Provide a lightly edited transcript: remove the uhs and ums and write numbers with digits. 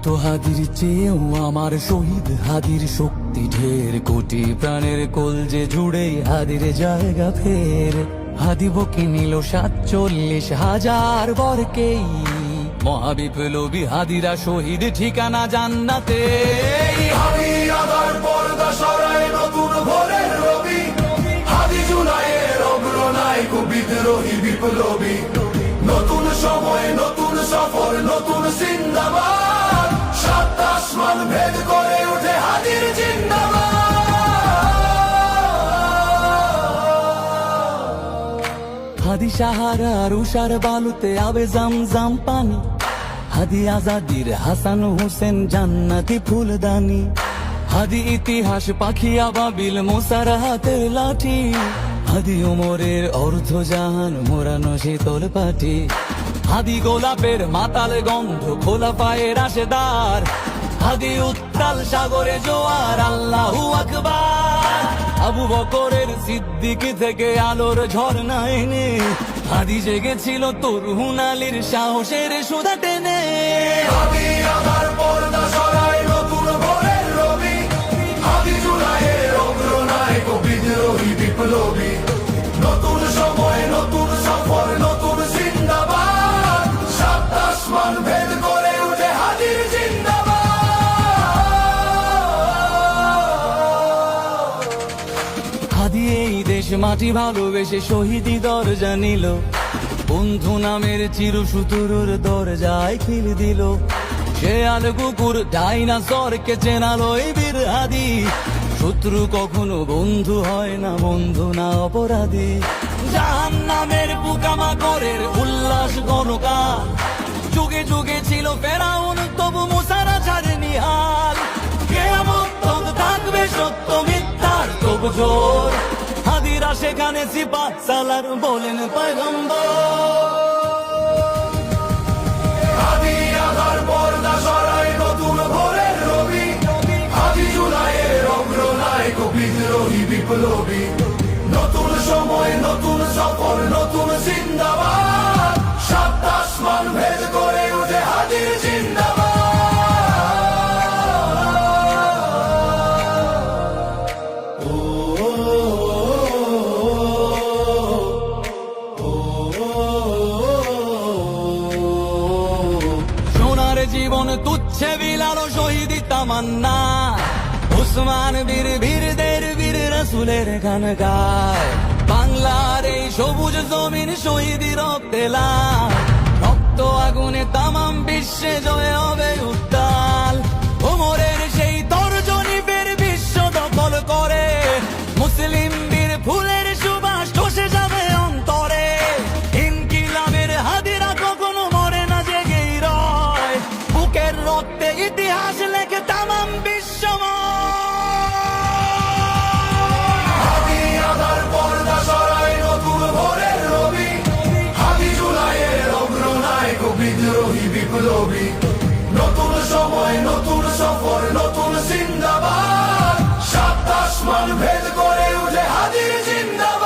শত হাদির চেয়েও আমার শহীদ হাদির শক্তি ঢের, কোটি প্রাণের কলজে জুড়ে হাদির জায়গা ফের। হাদি বকে নিল 47,000 বরকেই, মহাবিপ্লবী হাদিরা শহীদ ঠিকানা জান্নাতে। হাদি আদার পর্দা সরায় নতুন ভোরের রবি, হাদি জুলাইয়ের অগ্রনায়ক বিদ্রোহী বিপ্লবী। নতুন সময় নতুন সফর নতুন জিন্দাবাদ, সাত আসমান ভেদ করে উঠে হাদির জিন্দাবাদ। হাদি সাহারার উষার বালুতে আবে জামজাম পানি, হাদি আজাদির হাসান হোসেন জান্নাতি ফুলদানি। হাদি ইতিহাস পাখি আবাবিল মোসার হাতের লাঠি, হাদি ওমরের অর্ধজাহান মোরানো শীতল পাটি। হাদি গোলাপের মাতাল গন্ধ খোলা পায়ের আশেদার, হাদি উত্তাল সাগরে জোয়ার আল্লাহু আকবার। আবু বকরের সিদ্দিক থেকে আলোর ঝর্ণা এনে, হাদি জেগেছিল তরুণ আলীর সাহসের সুধা টেনে। হাদি আদার পর্দা সরায় নতুন ভোরের রবি, হাদি জুলাইয়ের অগ্রনায়ক বিদ্রোহী বিপ্লবী। নতুন সময় নতুন সফর নতুন জিন্দাবাদ, সাত আসমান ভেদ করে উঠে হাদির জিন্দাবাদ। হাদি এই দেশ মাটি ভালোবেসে শহীদি দরজা নিল, বন্ধু নামের চিরসুতুরুর দরজায় খিল দিল। শেয়াল কুকুর ডাইনাসরকে চেনালো এই বীর হাদি, শত্রু কখনো বন্ধু হয় না, বন্ধু না অপরাধী। জাহান্নামের পোকামাকড়ের উল্লাস গণকাল, যুগে যুগে ছিল ফেরাউন তবু মুসারা ছাড়েনি হাল। কিয়ামত তক থাকবে সত্য মিথ্যার তব জোর, হাদিরা সেখানে সিপাহ সালার বলেন পয়গম্বর। হাদি আদার পর্দা সরায় নতুন ভোরের রবি, হাদি জুলাইয়ের অগ্রনায়ক বিদ্রোহী বিপ্লবী। নতুন সময় নতুন সফর নতুন জিন্দাবাদ, সাত আসমান ভেদ করে উঠে হাদির জিন্দাবাদ। সোনার জীবন তুচ্ছে বিলালো শহীদি তামান্না, উসমান বীর বীরদের বীর রাসূলের গান গায়। বাংলার এই সবুজ জমিন শহীদি রক্তে লাল, রক্ত আগুনে তামাম বিশ্বে জয় হবে উত্তাল। ওমরের সেই তর্জনী ফের বিশ্ব দখল করে, মুসলিম বীর ফুলের সুবাস ঠসে যাবে অন্তরে। ইনকিলাবের হাদিরা কখনো মরে না, জেগেই রয়, বুকের রক্তে ইতিহাস লেখে তামাম হাদি আদার পর্দা সরায় নতুন ভোরের রবি, হাদি জুলাইয়ের অগ্রনায়ক বিদ্রোহী বিপ্লবী। নতুন সময় নতুন সফর নতুন জিন্দাবাদ, সাত আসমান ভেদ করে উঠে হাদির জিন্দাবাদ।